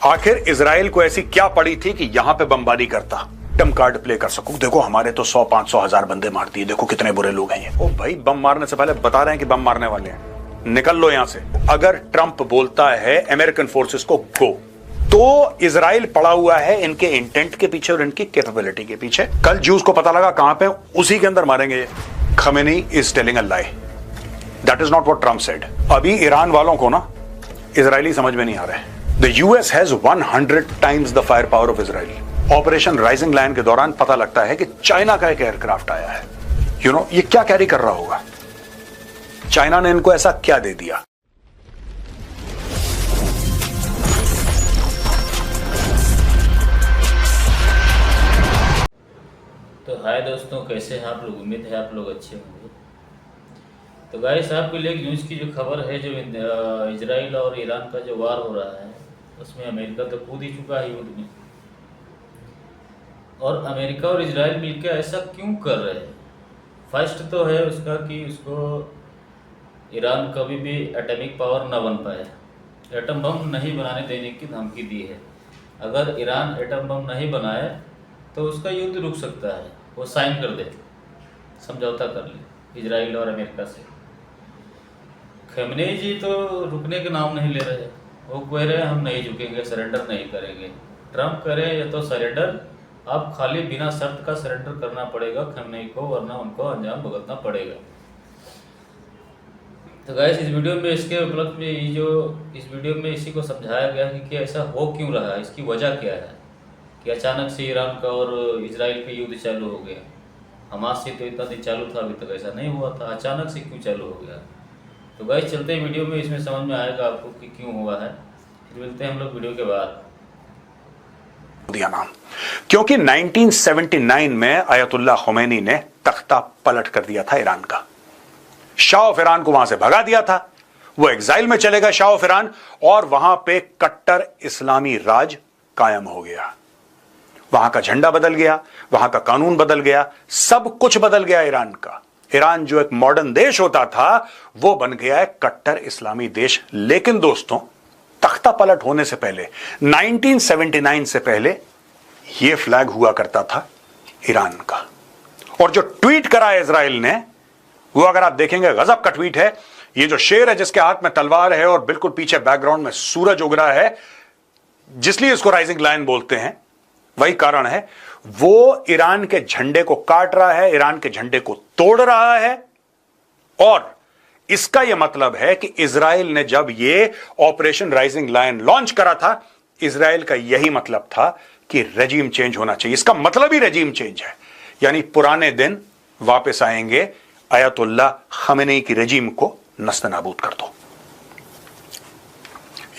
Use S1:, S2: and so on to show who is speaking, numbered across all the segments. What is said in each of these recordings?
S1: आखिर इजराइल को ऐसी क्या पड़ी थी कि यहां पे बमबारी करता, टम कार्ड प्ले कर सकूं। देखो हमारे तो 100, 500, 1000 बंदे मारती है, देखो कितने बुरे लोग हैं ये। ओ भाई, बम मारने से पहले बता रहे हैं कि बम मारने वाले हैं, निकल लो यहां से। अगर ट्रंप बोलता है अमेरिकन फोर्सेस को गो, तो इजराइल पड़ा हुआ है इनके इंटेंट के पीछे और इनकी कैपेबिलिटी के पीछे। कल ज्यूज को पता लगा कहां पे, उसी के अंदर मारेंगे ये। Khamenei is telling a lie, that is not what Trump said. अभी ईरान वालों को ना इजरायली समझ में नहीं आ रहा है। The US has 100 times the fire power of Israel. Operation rising lion के दौरान पता लगता है कि चाइना का एक एयरक्राफ्ट आया है। यू नो, ये क्या कैरी कर रहा होगा? चाइना ने इनको ऐसा क्या दे दिया?
S2: तो हाय दोस्तों, कैसे हैं आप लोग? उम्मीद है आप लोग अच्छे होंगे। तो गाइस, आपके लिए एक न्यूज़ की जो खबर है, जो इजराइल और ईरान का जो वार हो रहा है, उसमें अमेरिका तो कूद ही चुका है युद्ध में। और अमेरिका और इजराइल मिलकर ऐसा क्यों कर रहे हैं? फर्स्ट तो है उसका कि उसको ईरान कभी भी एटॉमिक पावर ना बन पाए, एटम बम नहीं बनाने देने की धमकी दी है। अगर ईरान एटम बम नहीं बनाए तो उसका युद्ध रुक सकता है, वो साइन कर दे, समझौता कर ले इजराइल और अमेरिका से। खमेनी जी तो रुकने के नाम नहीं ले रहे, वो कह रहे हैं हम नहीं झुकेंगे, सरेंडर नहीं करेंगे। ट्रंप कह रहे हैं या तो सरेंडर, अब खाली बिना शर्त का सरेंडर करना पड़ेगा खमेनी को, वरना उनको अंजाम भुगतना पड़ेगा। तो गाइस, इस वीडियो में इसके उपलक्ष्य में इस वीडियो में इसी को समझाया गया है कि ऐसा हो क्यों रहा है, इसकी वजह क्या है कि अचानक से ईरान का और इजराइल का युद्ध चालू हो गया। हमास से तो इतना दिन चालू था, अभी तक ऐसा नहीं हुआ था, अचानक से क्यों चालू हो गया। तो गाइस, चलते हैं वीडियो में, इसमें समझ में आएगा आपको कि क्यों हुआ है। फिर मिलते हैं हम लोग वीडियो के बाद।
S1: दिया नाम क्योंकि 1979 में अयतुल्ला खुमैनी ने तख्ता पलट कर दिया था ईरान का। शाह ऑफ ईरान को वहां से भगा दिया था, वो एग्जाइल में चले गए शाह ऑफ ईरान, और वहां पे कट्टर इस्लामी राज कायम हो गया। वहां का झंडा बदल गया, वहां का कानून बदल गया, सब कुछ बदल गया ईरान का। ईरान जो एक मॉडर्न देश होता था, वो बन गया है कट्टर इस्लामी देश। लेकिन दोस्तों, तख्ता पलट होने से पहले, 1979 से पहले, यह फ्लैग हुआ करता था ईरान का। और जो ट्वीट करा है इजराइल ने, वो अगर आप देखेंगे गजब का ट्वीट है। ये जो शेर है जिसके हाथ में तलवार है और बिल्कुल पीछे बैकग्राउंड में सूरज उग रहा है, जिसलिए इसको राइजिंग लायन बोलते हैं, वही कारण है। वो ईरान के झंडे को काट रहा है, ईरान के झंडे को तोड़ रहा है। और इसका यह मतलब है कि इजराइल ने जब ये ऑपरेशन राइजिंग लायन लॉन्च करा था, इजराइल का यही मतलब था कि रेजिम चेंज होना चाहिए। इसका मतलब ही रेजिम चेंज है, यानी पुराने दिन वापस आएंगे, अयतुल्ला खमेनी की रेजिम को नस्तनाबूद कर दो।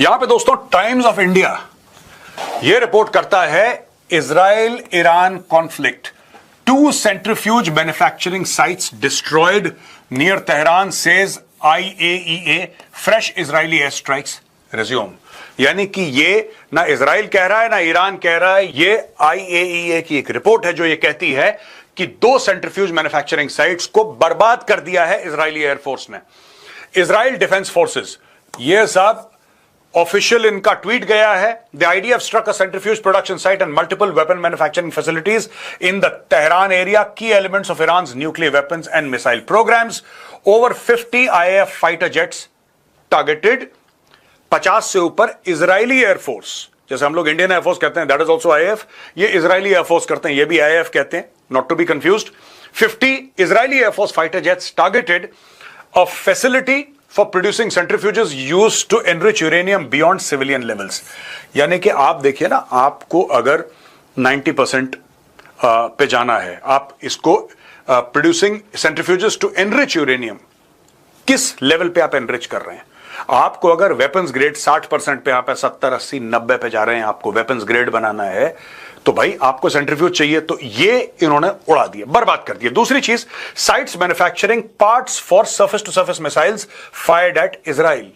S1: यहां पे दोस्तों, टाइम्स ऑफ इंडिया यह रिपोर्ट करता है, Israel Iran conflict, 2 centrifuge manufacturing sites destroyed near Tehran, says IAEA, fresh Israeli air strikes resume. यानी कि ये ना इजराइल कह रहा है ना ईरान कह रहा है, ये IAEA की एक रिपोर्ट है जो ये कहती है कि 2 सेंट्रीफ्यूज मैन्युफैक्चरिंग साइट्स को बर्बाद कर दिया है इजरायली एयरफोर्स ने। इजराइल डिफेंस फोर्सेस, ये सब ऑफिशियल इनका ट्वीट गया है। The IDF struck a centrifuge production site and multiple weapon manufacturing facilities in the Tehran area, key elements of Iran's nuclear weapons and missile programs. Over 50 IAF fighter jets targeted, 50 से ऊपर Israeli air force, जैसे हम लोग Indian air force कहते हैं, that is also IAF, ये Israeli air force करते हैं, ये भी IAF कहते हैं, not to be confused. 50 Israeli air force fighter jets targeted a facility for producing centrifuges used to enrich uranium beyond civilian levels। यानी कि आप देखिए ना, आपको अगर 90% पे जाना है, आप इसको producing centrifuges to enrich uranium, किस लेवल पे आप एनरिच कर रहे हैं? आपको अगर वेपन्स ग्रेड 60% पे, आप 70, 80, 90 पे जा रहे हैं, आपको वेपन्स ग्रेड बनाना है, तो भाई आपको सेंट्रीफ्यूज चाहिए। तो ये इन्होंने उड़ा दिया, बर्बाद कर दिया। दूसरी चीज, sites manufacturing parts for surface to surface missiles fired at Israel,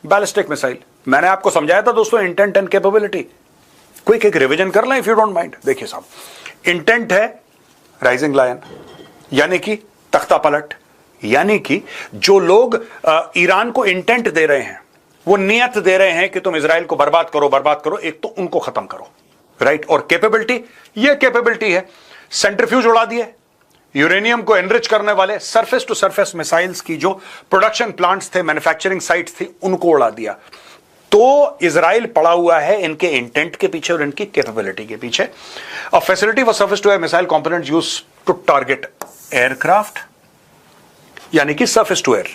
S1: ballistic missile. मैंने आपको समझाया था दोस्तों, इंटेंट एंड कैपेबिलिटी। क्विक एक रिवीजन कर लें इफ यू डोंट माइंड। देखिए साहब, इंटेंट है राइजिंग लायन, यानी कि तख्ता पलट, यानी कि जो लोग ईरान को इंटेंट दे रहे हैं वो नियत दे रहे हैं कि तुम इजराइल को बर्बाद करो, एक तो उनको खत्म करो, राइट। और कैपेबिलिटी, ये कैपेबिलिटी है, सेंट्रीफ्यूज उड़ा दिए, यूरेनियम को एनरिच करने वाले सरफेस टू सरफेस मिसाइल्स की जो प्रोडक्शन प्लांट्स थे, मैन्युफैक्चरिंग साइट्स थी, उनको उड़ा दिया। तो इजराइल पड़ा हुआ है इनके इंटेंट के पीछे और इनकी कैपेबिलिटी के पीछे। A facility for surface to air missile components used to target aircraft, यानी कि सरफेस टू एयर,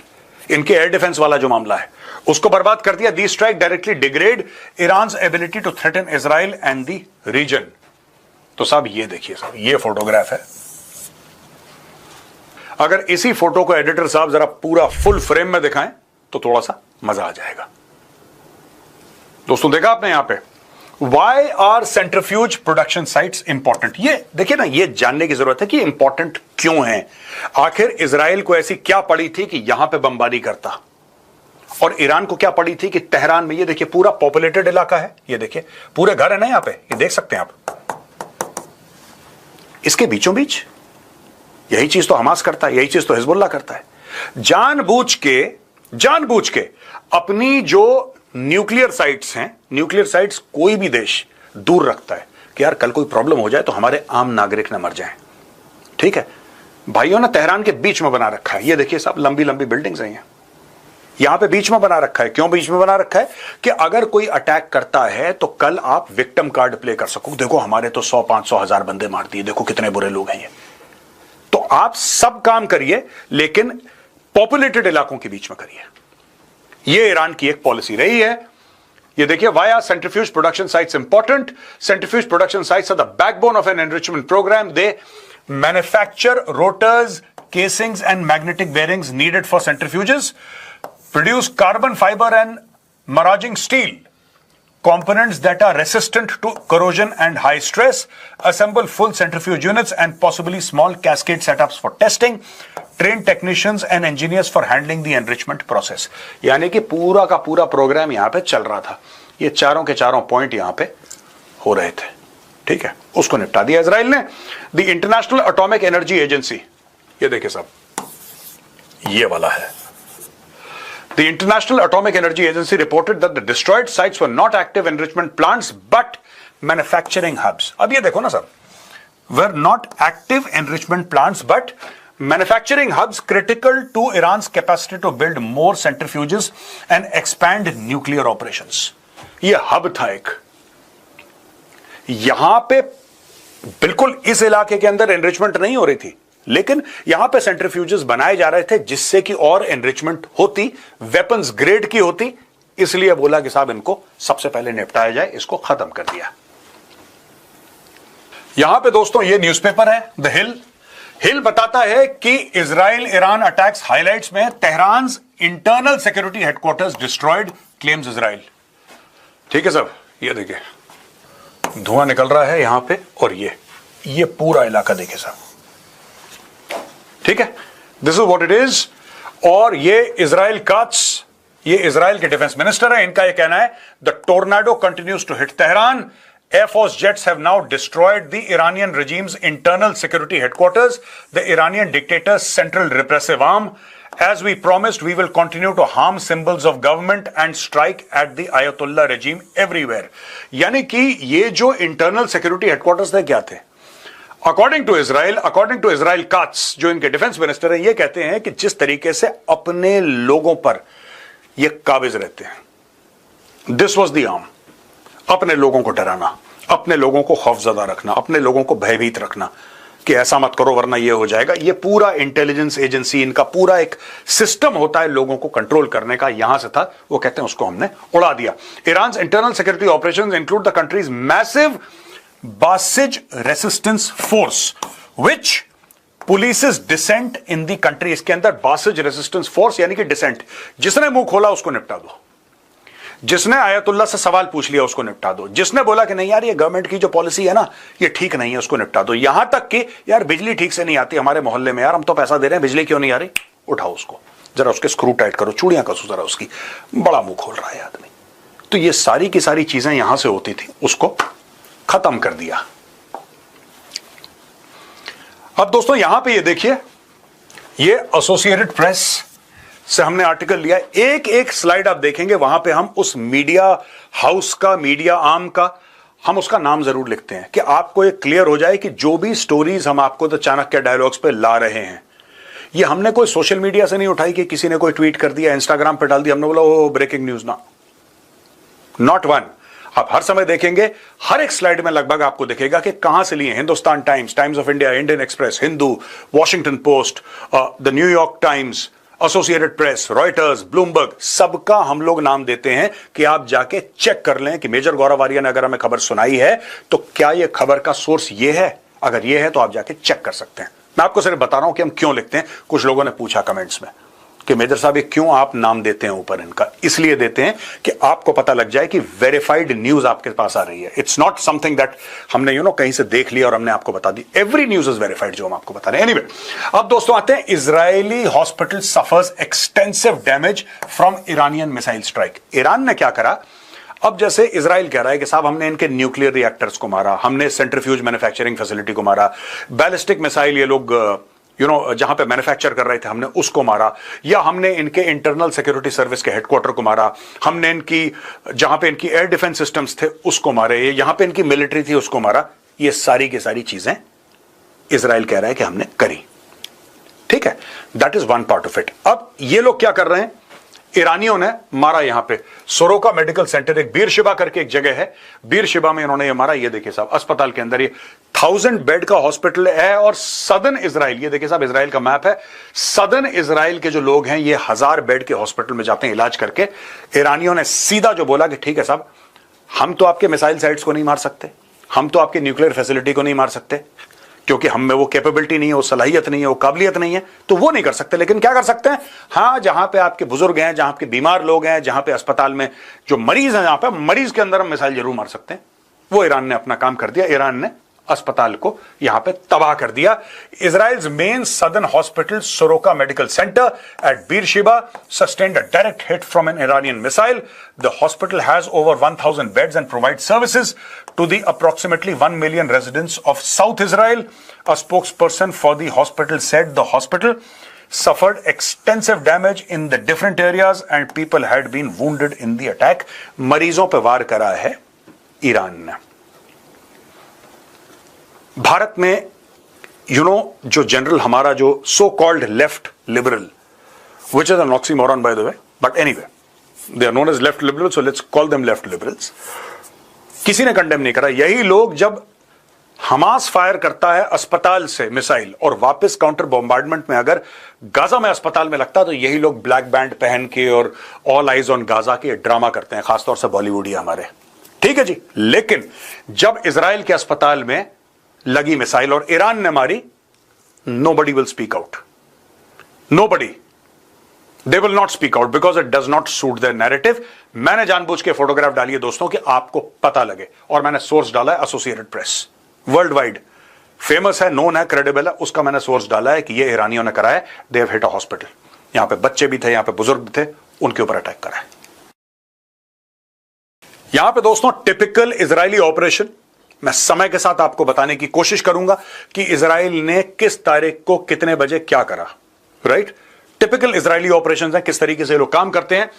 S1: इनके एयर डिफेंस वाला जो मामला है उसको बर्बाद कर दिया। The strike directly degrade Iran's ability to threaten Israel and the region. तो साहब ये देखिए साहब, ये फोटोग्राफ है। अगर इसी फोटो को एडिटर साहब जरा पूरा फुल फ्रेम में दिखाएं तो थोड़ा सा मजा आ जाएगा। दोस्तों देखा आपने यहां पे, why are centrifuge production sites important? ये देखिए ना, ये जानने की जरूरत है कि इंपॉर्टेंट क्यों है। आखिर इजराइल को ऐसी क्या पड़ी थी कि यहां पे बमबारी करता, और ईरान को क्या पड़ी थी कि तेहरान में, ये देखिए पूरा पॉपुलेटेड इलाका है, ये देखिए पूरे घर है ना यहां पे, ये देख सकते हैं आप, इसके बीचों बीच यही चीज तो हमास करता है, यही चीज तो हिजबुल्लाह करता है। जानबूझ के अपनी जो न्यूक्लियर साइट्स हैं, न्यूक्लियर साइट्स कोई भी देश दूर रखता है कि यार कल कोई प्रॉब्लम हो जाए तो हमारे आम नागरिक न मर जाएं। ठीक है भाइयों ने तेहरान के बीच में बना रखा है, ये देखिए सब लंबी लंबी बिल्डिंग्स हैं यहां पे बीच में बना रखा है। क्यों बीच में बना रखा है? कि अगर कोई अटैक करता है तो कल आप विक्टिम कार्ड प्ले कर सको, देखो हमारे तो 100, 500, 1000 बंदे मार दिए, देखो कितने बुरे लोग हैं ये। तो आप सब काम करिए लेकिन पॉपुलेटेड इलाकों के बीच में करिए। ये ईरान की एक पॉलिसी रही है। ये देखिए, why are centrifuge production sites important? Centrifuge production sites are the backbone of an enrichment program. They manufacture rotors, casings and magnetic bearings needed for centrifuges, produce carbon fiber and maraging steel, components that are resistant to corrosion and high stress, assemble full centrifuge units and possibly small cascade setups for testing, train technicians and engineers for handling the enrichment process। यानी कि पूरा का पूरा programme यहां पे चल रहा था। ये चारों के चारों पॉइंट यहां पे हो रहे थे, ठीक है, उसको निपटा दिया इजराइल ने। The international atomic energy agency, ये देखिए साहब, ये वाला है। The International Atomic Energy Agency reported that the destroyed sites were not active enrichment plants but manufacturing hubs। अब ये देखो ना sir, were not active enrichment plants but manufacturing hubs critical to Iran's capacity to build more centrifuges and expand nuclear operations। ये hub था एक, यहां पे बिल्कुल इस इलाके के अंदर एनरिचमेंट नहीं हो रही थी, लेकिन यहां पे सेंट्रीफ्यूजेस बनाए जा रहे थे जिससे कि और एनरिचमेंट होती, वेपन्स ग्रेड की होती। इसलिए बोला कि साहब इनको सबसे पहले निपटाया जाए, इसको खत्म कर दिया। यहां पे दोस्तों ये न्यूज़पेपर है द हिल बताता है कि इजराइल ईरान अटैक्स हाइलाइट्स में Tehran internal security headquarters destroyed, claims Israel. ठीक है साहब, ये देखिए धुआं निकल रहा है यहां पे, और ये पूरा इलाका देखिए साहब, ठीक है, this is what it is. और ये इजराइल काट्स, ये इजराइल के डिफेंस मिनिस्टर है, इनका ये कहना है the tornado continues to hit Tehran, Air Force jets have now destroyed the Iranian regime's internal security headquarters, the Iranian dictator's central repressive arm. As we promised, we will continue to harm symbols of government and strike at the Ayatollah regime everywhere। यानी कि ये जो internal security headquarters थे क्या थे? According to Israel cuts, जो इनके defence minister हैं, ये कहते हैं कि जिस तरीके से अपने लोगों पर ये काबिज रहते हैं, दिस वॉज द आर्म। अपने लोगों को डराना, अपने लोगों को खौफजदा रखना, अपने लोगों को भयभीत रखना कि ऐसा मत करो वरना ये हो जाएगा। ये पूरा इंटेलिजेंस एजेंसी, इनका पूरा एक सिस्टम होता है लोगों को कंट्रोल करने का, यहां से था। वो कहते हैं उसको हमने उड़ा दिया। Iran internal security operations include the country's massive Basij resistance force which polices dissent in the country. इसके अंदर बासिज रेसिस्टेंस फोर्स यानी कि डिसेंट, जिसने मुंह खोला उसको निपटा दो, जिसने आयतुल्ला से सवाल पूछ लिया उसको निपटा दो, जिसने बोला कि नहीं यार ये गवर्नमेंट की जो पॉलिसी है ना ये ठीक नहीं है उसको निपटा दो। यहां तक कि यार बिजली ठीक से नहीं आती हमारे मोहल्ले में, यार हम तो पैसा दे रहे हैं बिजली क्यों नहीं आ रही, उठाओ उसको, जरा उसके स्क्रू टाइट करो, चूड़ियां कसो जरा उसकी, बड़ा मुंह खोल रहा है आदमी। तो ये सारी की सारी चीजें यहां से होती थी, उसको खत्म कर दिया। अब दोस्तों यहां पे ये देखिए, ये एसोसिएटेड प्रेस से हमने आर्टिकल लिया। एक एक स्लाइड आप देखेंगे, वहां पे हम उस मीडिया हाउस का, मीडिया आर्म का, हम उसका नाम जरूर लिखते हैं कि आपको ये क्लियर हो जाए कि जो भी स्टोरीज हम आपको द चाणक्य डायलॉग्स पे ला रहे हैं, ये हमने कोई सोशल मीडिया से नहीं उठाई कि किसी ने कोई ट्वीट कर दिया, इंस्टाग्राम पे डाल दिया, हमने बोला ओ ब्रेकिंग न्यूज ना, नॉट वन। आप हर समय देखेंगे, हर एक स्लाइड में लगभग आपको दिखेगा कि कहां से लिए। Hindustan times, times of India, Indian express, Hindu, Washington post, the New York times, associated press, Reuters, Bloomberg, सबका हम लोग नाम देते हैं कि आप जाके चेक कर लें कि मेजर गौरव आर्या ने अगर हमें खबर सुनाई है तो क्या यह खबर का सोर्स ये है। अगर ये है तो आप जाके चेक कर सकते हैं। मैं आपको सिर्फ बता रहा हूं कि हम क्यों लिखते हैं। कुछ लोगों ने पूछा कमेंट्स में कि मेजर साहब ये क्यों आप नाम देते हैं ऊपर इनका। इसलिए देते हैं कि आपको पता लग जाए कि वेरीफाइड न्यूज आपके पास आ रही है। इट्स नॉट समथिंग दैट हमने कहीं से देख लिया और हमने आपको बता दी। एवरी न्यूज इज वेरीफाइड जो हम आपको बता रहे हैं। एनीवे, अब दोस्तों आते हैं, Israeli hospital suffers extensive damage from Iranian missile strike. Iran ने क्या करा, अब जैसे इजराइल कह रहा है कि साहब हमने इनके न्यूक्लियर रिएक्टर्स को मारा, हमने सेंट्रीफ्यूज मैन्युफैक्चरिंग फैसिलिटी को मारा, बैलिस्टिक मिसाइल ये लोग जहां पे मैन्युफैक्चर कर रहे थे हमने उसको मारा, या हमने इनके इंटरनल सिक्योरिटी सर्विस के हेडक्वार्टर को मारा, हमने इनकी जहां पे इनकी एयर डिफेंस सिस्टम्स थे उसको मारे, यहां पे इनकी मिलिट्री थी उसको मारा। ये सारी की सारी चीजें इजराइल कह रहा है कि हमने करी। ठीक है, that is one part of it. अब ये लोग क्या कर रहे हैं, ईरानियों ने मारा यहां पे सोरोका मेडिकल सेंटर, एक बीरशिबा करके एक जगह है, बीरशिबा में इन्होंने ये मारा। ये देखिए साहब, अस्पताल के अंदर ये 1000 बेड का हॉस्पिटल है और सदर्न इजराइल, ये देखिए साहब इजराइल का मैप है, सदर्न इजराइल के जो लोग हैं ये 1000 बेड के हॉस्पिटल में जाते हैं इलाज करके। ईरानियों ने सीधा जो बोला कि ठीक है साहब, हम तो आपके मिसाइल साइट्स को नहीं मार सकते, हम तो आपके न्यूक्लियर फैसिलिटी को नहीं मार सकते, क्योंकि हम में वो कैपेबिलिटी नहीं है, वो सलाहियत नहीं है, वो काबिलियत नहीं है, तो वो नहीं कर सकते। लेकिन क्या कर सकते हैं, हाँ, जहां पे आपके बुजुर्ग हैं, जहां आपके बीमार लोग हैं, जहां पे अस्पताल में जो मरीज हैं, जहां पे मरीज के अंदर हम मिसाइल जरूर मार सकते हैं। वो ईरान ने अपना काम कर दिया, ईरान ने अस्पताल को यहां पे तबाह कर दिया। Israel's main southern hospital Soroka medical centre at Beersheba sustained a direct hit from an Iranian missile. The hospital has over 1000 beds and provides services to the approximately 1 million residents of South Israel. A spokesperson for the hospital said the hospital suffered extensive damage in the different areas and people had been wounded in the attack. मरीजों पे वार करा है Iran ने। भारत में जो general हमारा जो so called left liberal, which is an oxymoron by the way, but anyway they are known as left liberal, so let's call them left liberals. किसी ने कंडेम नहीं करा। यही लोग जब हमास फायर करता है अस्पताल से मिसाइल और वापस काउंटर बॉम्बार्डमेंट में अगर गाजा में अस्पताल में लगता है, तो यही लोग ब्लैक बैंड पहन के और ऑल आइज ऑन गाजा के ड्रामा करते हैं, खासतौर से बॉलीवुड ही हमारे। ठीक है जी, लेकिन जब इजराइल के अस्पताल में लगी मिसाइल और ईरान ने मारी, nobody will speak out. Nobody. They will not speak out because it does not suit their narrative. मैंने जानबूझ के फोटोग्राफ डाली है दोस्तों कि आपको पता लगे, और मैंने सोर्स डाला है associated press, world wide famous है, नोन है, क्रेडिबल है, उसका मैंने सोर्स डाला है कि ये ईरानियों ने करा है। They have hit a hospital, यहां पे बच्चे भी थे, यहां पे बुजुर्ग थे, उनके ऊपर अटैक करा है। यहां पे दोस्तों टिपिकल इजरायली ऑपरेशन, मैं समय के साथ आपको बताने की कोशिश करूंगा कि इजराइल ने किस तारीख को कितने बजे क्या करा। राइट, टिपिकल इजरायली ऑपरेशंस हैं, किस तरीके से लोग काम करते हैं।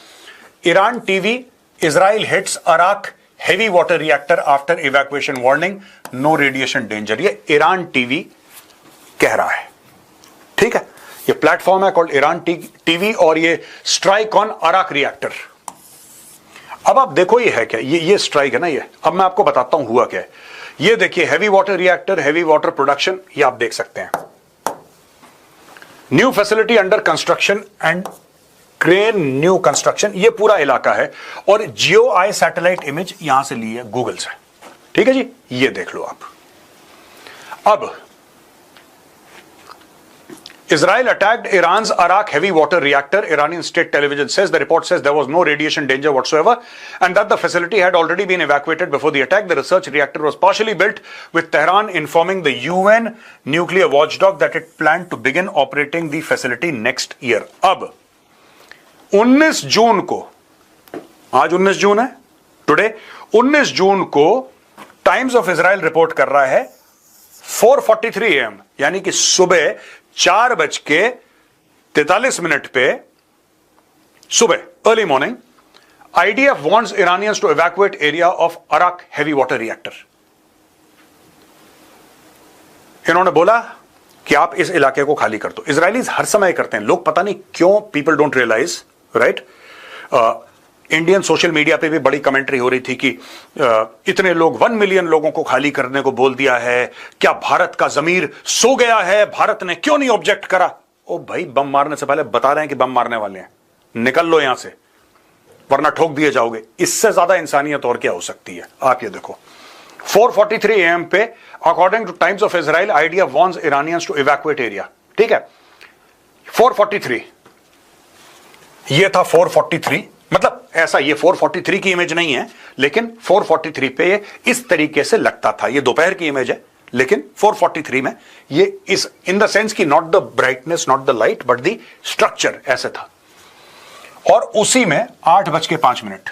S1: Iran TV, Israel hits Arak heavy water reactor after evacuation warning, no radiation danger. ये ईरान टीवी कह रहा है। ठीक है, ये प्लेटफॉर्म है कॉल्ड ईरान टीवी और ये स्ट्राइक ऑन अराक रिएक्टर। अब आप देखो ये है क्या, ये स्ट्राइक है ना ये। अब मैं आपको बताता हूं हुआ क्या है। ये देखिए heavy water reactor, heavy water production, ये आप देख सकते हैं। New facility under construction and crane new construction, ये पूरा इलाका है। और जियो आई सैटेलाइट इमेज यहां से ली है गूगल से। ठीक है जी, ये देख लो आप। अब Israel attacked Iran's Arak heavy water reactor. Iranian state television says, the report says there was no radiation danger whatsoever and that the facility had already been evacuated before the attack. The research reactor was partially built, with Tehran informing the UN nuclear watchdog that it planned to begin operating the facility next year. अब 19 जून को, आज 19 जून है, today 19 जून को times of Israel report कर रहा है 4:43 AM, यानी कि सुबह 4:43 पे सुबह early morning, IDF wants Iranians to evacuate area of Arak heavy water reactor. इन्होंने बोला कि आप इस इलाके को खाली कर दो. इजरायलीज हर समय करते हैं, लोग पता नहीं क्यों, people don't realize, right. Indian social media पे भी बड़ी कमेंट्री हो रही थी कि इतने लोग 1 मिलियन लोगों को खाली करने को बोल दिया है, क्या भारत का जमीर सो गया है, भारत ने क्यों नहीं ऑब्जेक्ट करा. ओ भाई, बम मारने से पहले बता रहे हैं कि बम मारने वाले हैं, निकल लो यहां से वरना ठोक दिए जाओगे. इससे ज्यादा इंसानियत और क्या हो सकती है. आप ये देखो, 4:43 AM पे according to Times of Israel, IDF wants Iranians to evacuate area. ठीक है, 4:43 ये था. 4:43 मतलब ऐसा, ये 4:43 की इमेज नहीं है, लेकिन 4:43 पे ये इस तरीके से लगता था. ये दोपहर की इमेज है, लेकिन 4:43 में ये इस इन द सेंस की not the brightness, not the light, but the structure ऐसे था. और उसी में 8:05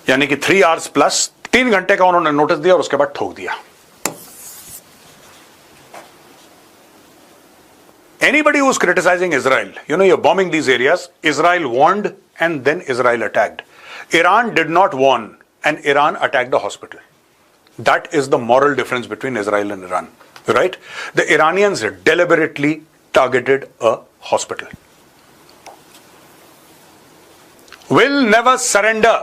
S1: यानी कि 3 आवर्स प्लस 3 घंटे का उन्होंने नोटिस दिया और उसके बाद ठोक दिया. Anybody who's criticizing Israel, you're bombing these areas. Israel warned and then Israel attacked. Iran did not warn and Iran attacked a hospital. That is the moral difference between Israel and Iran, right? The Iranians deliberately targeted a hospital. Will never surrender.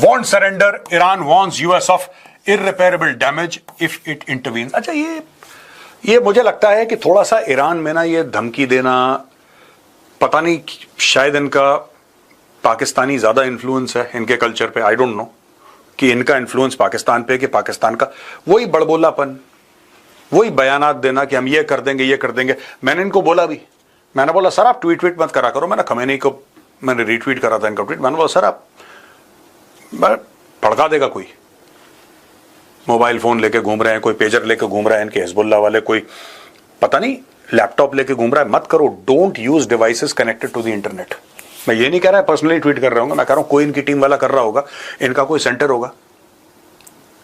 S1: Won't surrender. Iran warns US of irreparable damage if it intervenes. अच्छा, ये मुझे लगता है कि थोड़ा सा Iran में ना ये धमकी देना, पता नहीं, शायद इनका पाकिस्तानी ज्यादा इन्फ्लुएंस है इनके कल्चर पे. आई डोंट नो कि इनका इन्फ्लुएंस पाकिस्तान पे कि पाकिस्तान का वही बड़बोलापन, वही बयानात देना कि हम ये कर देंगे, ये कर देंगे. मैंने इनको बोला भी, मैंने बोला सर आप ट्वीट मत करा करो. मैंने खमेनी को मैंने रीट्वीट करा था इनका ट्वीट. मैंने बोला सर आप भड़का देगा कोई, मोबाइल फोन लेके घूम रहे हैं, कोई पेजर लेके घूम रहा है इनके हिजबुल्लाह वाले, कोई पता नहीं लैपटॉप लेके घूम रहा है. मत करो. Don't use devices connected to the internet. मैं ये नहीं कह रहा है पर्सनली ट्वीट कर रहा हूं, मैं कह रहा हूं कोई इनकी टीम वाला कर रहा होगा, इनका कोई सेंटर होगा.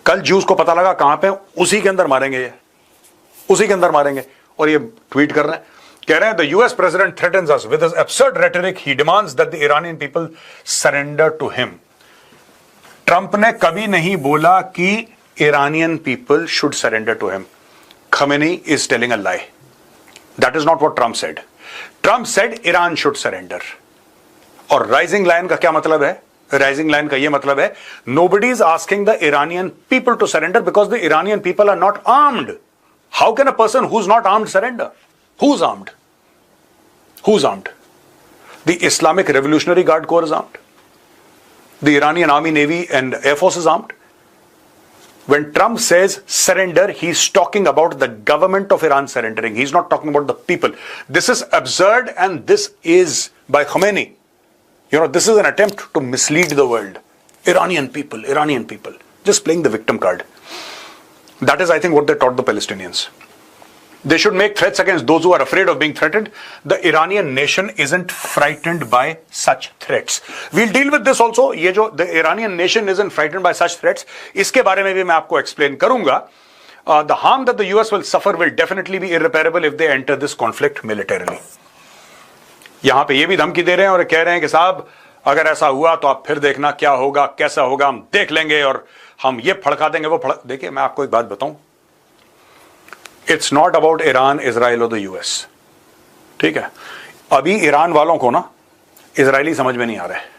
S1: कल ज्यूस को पता लगा कहां पे, उसी के अंदर मारेंगे, ये उसी के अंदर मारेंगे. और ये ट्वीट कर रहे हैं, कह रहे हैं the US president threatens us with his absurd rhetoric, he demands that the Iranian people surrender to him. Trump ने कभी नहीं बोला कि Iranian people should surrender to him. Khamenei is telling a lie. That is not what Trump said. Trump said Iran should surrender. और rising lion का क्या मतलब है? Rising lion का ये मतलब है, nobody is asking the Iranian people to surrender because the Iranian people are not armed. How can a person who's not armed surrender? Who's armed? Who's armed? The Islamic Revolutionary Guard Corps is armed. The Iranian Army, Navy and Air Force is armed. When Trump says surrender, he's talking about the government of Iran surrendering. He's not talking about the people. This is absurd, and this is by Khomeini. This is an attempt to mislead the world. Iranian people, just playing the victim card. That is, I think, what they taught the Palestinians. They should make threats against those who are afraid of being threatened. The Iranian nation isn't frightened by such threats. We'll deal with this also. ये जो the Iranian nation isn't frightened by such threats, इसके बारे में भी मैं आपको explain करूंगा. The harm that the US will suffer will definitely be irreparable if they enter this conflict militarily. यहां पे ये भी धमकी दे रहे हैं और कह रहे हैं कि साहब अगर ऐसा हुआ तो आप फिर देखना क्या होगा, कैसा होगा, हम देख लेंगे और हम ये फड़का देंगे, वो फड़क. देखिए मैं आपको एक बात बताऊं, it's not about Iran, Israel और द यूएस. ठीक है, अभी ईरान वालों को ना इजरायली समझ में नहीं आ रहा है.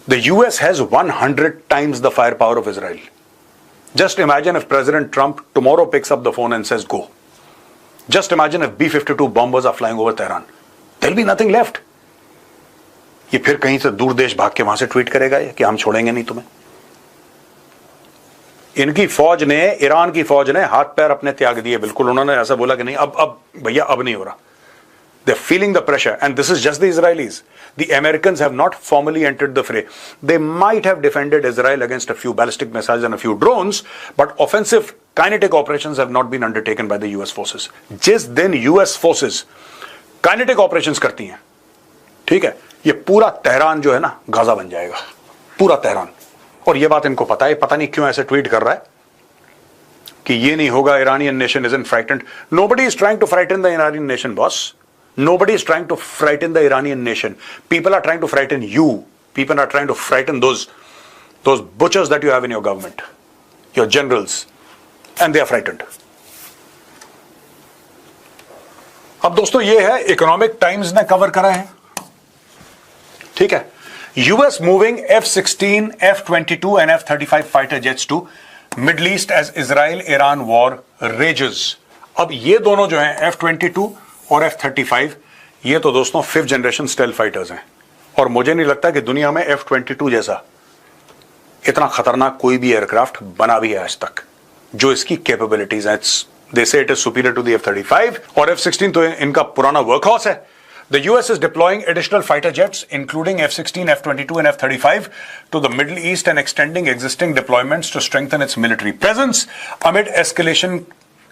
S1: The US has 100 times the firepower of Israel. Just imagine if President Trump tomorrow picks up the phone and says go. Just imagine if B-52 bombers are flying over Tehran. There'll be nothing left. ये फिर कहीं से दूर देश भाग के वहां से ट्वीट करेगा ये कि हम छोड़ेंगे नहीं तुम्हें. इनकी फौज ने, ईरान की फौज ने हाथ पैर अपने त्याग दिए. बिल्कुल उन्होंने ऐसा बोला कि नहीं अब भैया अब नहीं हो रहा. They're feeling the pressure, and this is just the Israelis. The Americans have not formally entered the fray. They might have defended Israel against a few ballistic missiles and a few drones, but offensive kinetic operations have not been undertaken by the US forces. जिस दिन US forces kinetic operations करती हैं, ठीक है, ये पूरा Tehran जो है ना गाजा बन जाएगा, पूरा तेहरान. और ये बात इनको पता है. पता नहीं क्यों ऐसे ट्वीट कर रहा है कि ये नहीं होगा, Iranian nation isn't frightened. Nobody is trying to frighten the Iranian nation, boss. Nobody is trying to frighten the Iranian nation. People are trying to frighten you. People are trying to frighten those butchers that you have in your government, your generals, and they are frightened. अब दोस्तों ये है economic times ने cover करा है, ठीक है। US moving F-16, F-22 and F-35 fighter jets to Middle East as Israel Iran war rages. अब ये दोनों जो हैं F-22 और F-35, ये तो दोस्तों 5th जनरेशन स्टेल्थ फाइटर्स हैं, और मुझे नहीं लगता कि दुनिया में F-22 जैसा इतना खतरनाक कोई भी एयरक्राफ्ट बना भी है आज तक जो इसकी कैपेबिलिटीज हैं। They say it is superior to the F-35 और F-16 तो इनका पुराना वर्कहॉर्स है। The US is deploying additional fighter jets, including F-16, F-22, and F-35, to the Middle East and extending existing deployments to strengthen its military presence amid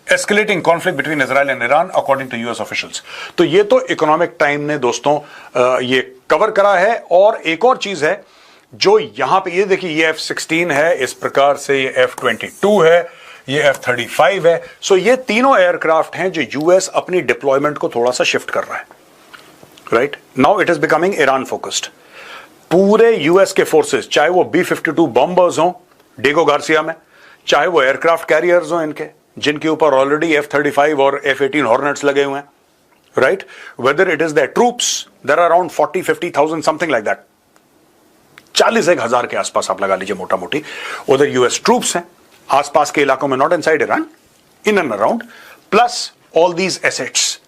S1: escalating conflict between Israel and Iran, according to US officials. तो ये तो economic time ने दोस्तों ये cover करा है। और एक और चीज है जो यहां पे, ये देखिए, ये F-16 है, इस प्रकार से ये F-22 है, ये F-35 है। सो ये तीनों एयरक्राफ्ट हैं जो यूएस अपनी डिप्लॉयमेंट को थोड़ा सा शिफ्ट कर रहा है। Right now it is becoming Iran focused. पूरे यूएस के फोर्सेस, चाहे वो B-52 बॉम्बर्स हों डेगो गार्सिया में, चाहे वो एयरक्राफ्ट कैरियर्स हों इनके, जिनके ऊपर ऑलरेडी F-35 और F-18 हॉर्नेट्स लगे हुए हैं, right, whether it is there troops, there are around 40,000-50,000 something like that, 40,000 के आसपास आप लगा लीजिए मोटा मोटी, उधर यूएस ट्रूप्स हैं आसपास के इलाकों में, not inside Iran, in and around, plus all these assets.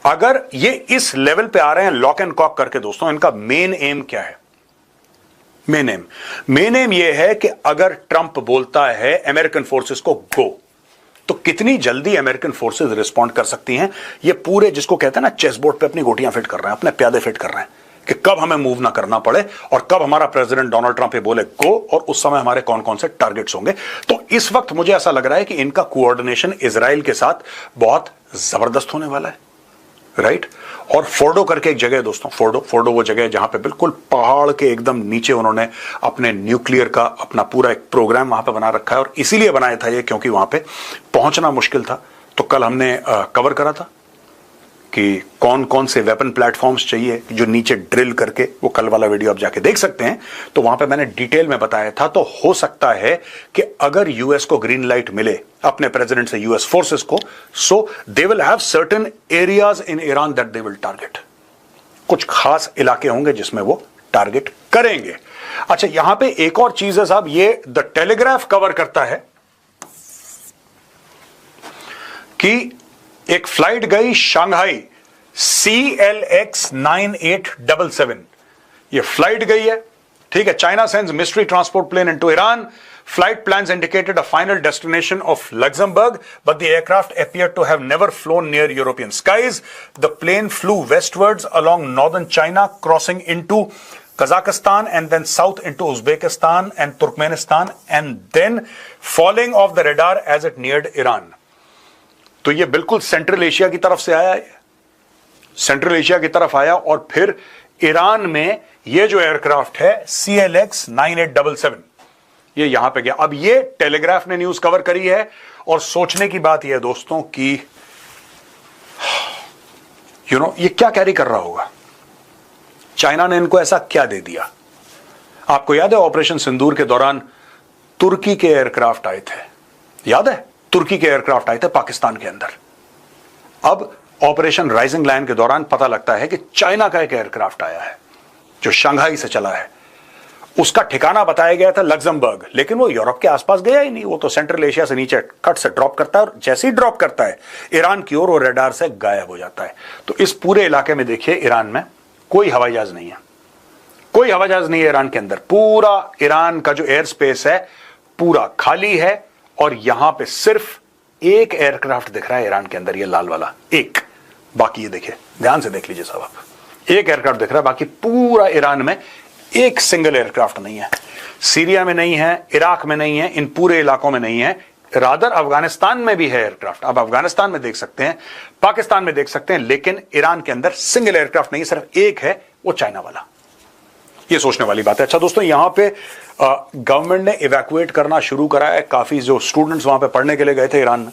S1: अगर ये इस लेवल पे आ रहे हैं लॉक एंड कॉक करके, दोस्तों इनका मेन एम क्या है? मेन एम ये है कि अगर ट्रंप बोलता है अमेरिकन फोर्सेस को गो, तो कितनी जल्दी अमेरिकन फोर्सेस रिस्पॉन्ड कर सकती हैं। ये पूरे, जिसको कहते हैं ना, चेस बोर्ड पे अपनी गोटियां फिट कर रहे हैं, अपने प्यादे फिट कर रहे हैं कि कब हमें मूव ना करना पड़े और कब हमारा प्रेसिडेंट डोनाल्ड ट्रंप ये बोले गो, और उस समय हमारे कौन कौन से टारगेट्स होंगे। तो इस वक्त मुझे ऐसा लग रहा है कि इनका कोऑर्डिनेशन इजराइल के साथ बहुत जबरदस्त होने वाला है, राइट। और फोर्डो करके एक जगह है दोस्तों, फोर्डो वो जगह है जहां पे बिल्कुल पहाड़ के एकदम नीचे उन्होंने अपने न्यूक्लियर का अपना पूरा एक प्रोग्राम वहां पे बना रखा है, और इसीलिए बनाया था ये क्योंकि वहां पे पहुंचना मुश्किल था। तो कल हमने कवर करा था कि कौन कौन से वेपन प्लेटफॉर्म्स चाहिए जो नीचे ड्रिल करके, वो कल वाला वीडियो आप जाके देख सकते हैं, तो वहां पे मैंने डिटेल में बताया था। तो हो सकता है कि अगर यूएस को ग्रीन लाइट मिले अपने प्रेसिडेंट से यूएस फोर्सेस को, so they will have certain areas in Iran that they will target. कुछ खास इलाके होंगे जिसमें वो टारगेट करेंगे। अच्छा, यहां पे एक और चीज है साहब, ये द टेलीग्राफ कवर करता है कि एक फ्लाइट गई शंघाई CLX 9877, ये फ्लाइट गई है, ठीक है। China sends mystery transport plane into Iran. Flight plans indicated a final destination of Luxembourg, but the aircraft appeared to have never flown near European skies. The plane flew westwards along northern China, crossing into Kazakhstan and then south into Uzbekistan and Turkmenistan, and then falling off the radar as it neared Iran. तो ये बिल्कुल central Asia की तरफ से आया, central Asia की तरफ आया, और फिर ईरान में ये जो एयरक्राफ्ट है CLX 9877, ये यहां पे गया। अब ये टेलीग्राफ ने न्यूज कवर करी है, और सोचने की बात यह है दोस्तों कि ये क्या कैरी कर रहा होगा, चाइना ने इनको ऐसा क्या दे दिया। आपको याद है ऑपरेशन सिंदूर के दौरान तुर्की के एयरक्राफ्ट आए थे, याद है, तुर्की के एयरक्राफ्ट आए थे पाकिस्तान के अंदर। अब ऑपरेशन राइजिंग लायन के दौरान पता लगता है कि चाइना का एक एयरक्राफ्ट आया है जो शंघाई से चला है। उसका ठिकाना बताया गया था लग्जमबर्ग, लेकिन वो यूरोप के आसपास गया ही नहीं, वो तो सेंट्रल एशिया से नीचे कट से ड्रॉप करता है, और जैसे ही ड्रॉप करता है ईरान की ओर, वो रडार से गायब हो जाता है। तो इस पूरे इलाके में देखिए, ईरान में कोई हवाई जहाज नहीं है, कोई हवाई जहाज नहीं है ईरान के अंदर। पूरा ईरान का जो एयर स्पेस है पूरा खाली है, और यहां पे सिर्फ एक एयरक्राफ्ट दिख रहा है ईरान के अंदर, ये लाल वाला एक। बाकी ये देखिए, ध्यान से देख लीजिए साहब आप, एक एयरक्राफ्ट दिख रहा है, बाकी पूरा ईरान में एक सिंगल एयरक्राफ्ट नहीं है। सीरिया में नहीं है, इराक में नहीं है, इन पूरे इलाकों में नहीं है। रादर अफगानिस्तान में भी है एयरक्राफ्ट, आप अफगानिस्तान में देख सकते हैं, पाकिस्तान में देख सकते हैं, लेकिन ईरान के अंदर सिंगल एयरक्राफ्ट नहीं, सिर्फ एक है, वो चाइना वाला। ये सोचने वाली बात है। अच्छा दोस्तों, यहां पे गवर्नमेंट ने इवैक्यूएट करना शुरू करा है काफी जो स्टूडेंट्स वहां पे पढ़ने के लिए गए थे ईरान में,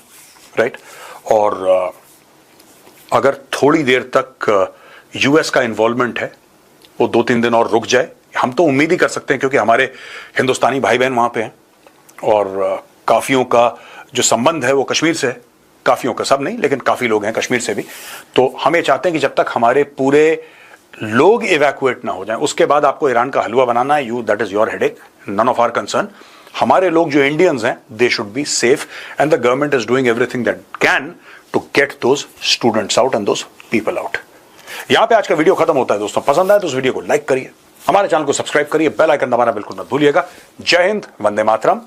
S1: राइट। और अगर थोड़ी देर तक यूएस का इन्वॉल्वमेंट है वो 2-3 दिन और रुक जाए। हम तो उम्मीद ही कर सकते हैं क्योंकि हमारे हिंदुस्तानी भाई बहन वहां पे हैं और काफियों का जो संबंध है वो कश्मीर से है। काफियों का, सब नहीं लेकिन काफी लोग हैं कश्मीर से भी। तो हम ये चाहते हैं कि जब तक हमारे पूरे लोग इवैक्यूएट ना हो जाएं उसके बाद आपको ईरान का हलवा बनाना है, you that is your headache, none of our concern. हमारे लोग जो इंडियंस हैं they should be safe and the government is doing everything that can to get those students out and those people out. यहां पे आज का video खत्म होता है दोस्तों। पसंद आए तो उस वीडियो को लाइक करिए, हमारे चैनल को सब्सक्राइब करिए, बेल आइकन दबाना बिल्कुल मत भूलिएगा। जय हिंद, वंदे मातरम,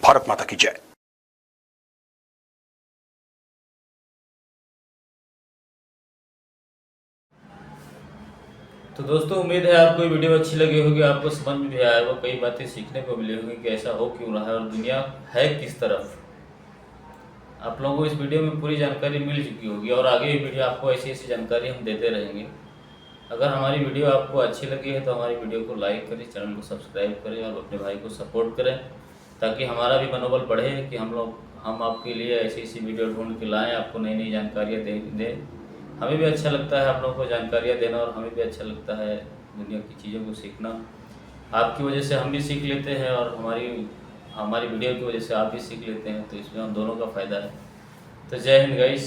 S1: भारत माता की जय।
S2: तो दोस्तों उम्मीद है आपको ये वीडियो अच्छी लगी होगी, आपको समझ में भी आया होगा, कई बातें सीखने को मिली होंगी कि ऐसा हो क्यों रहा है और दुनिया है किस तरफ। आप लोगों को इस वीडियो में पूरी जानकारी मिल चुकी होगी और आगे भी वीडियो आपको ऐसी ऐसी जानकारी हम देते रहेंगे। अगर हमारी वीडियो आपको अच्छी लगी है तो हमारी वीडियो को लाइक करें, चैनल को सब्सक्राइब करें और अपने भाई को सपोर्ट करें ताकि हमारा भी मनोबल बढ़े कि हम आपके लिए ऐसी ऐसी वीडियो ढूंढ के लाएँ, आपको नई नई जानकारियाँ दें। हमें भी अच्छा लगता है आप लोगों को जानकारियाँ देना और हमें भी अच्छा लगता है दुनिया की चीज़ों को सीखना। आपकी वजह से हम भी सीख लेते हैं और हमारी वीडियो की वजह से आप भी सीख लेते हैं, तो इसमें हम दोनों का फ़ायदा है। तो जय हिंद गाइस।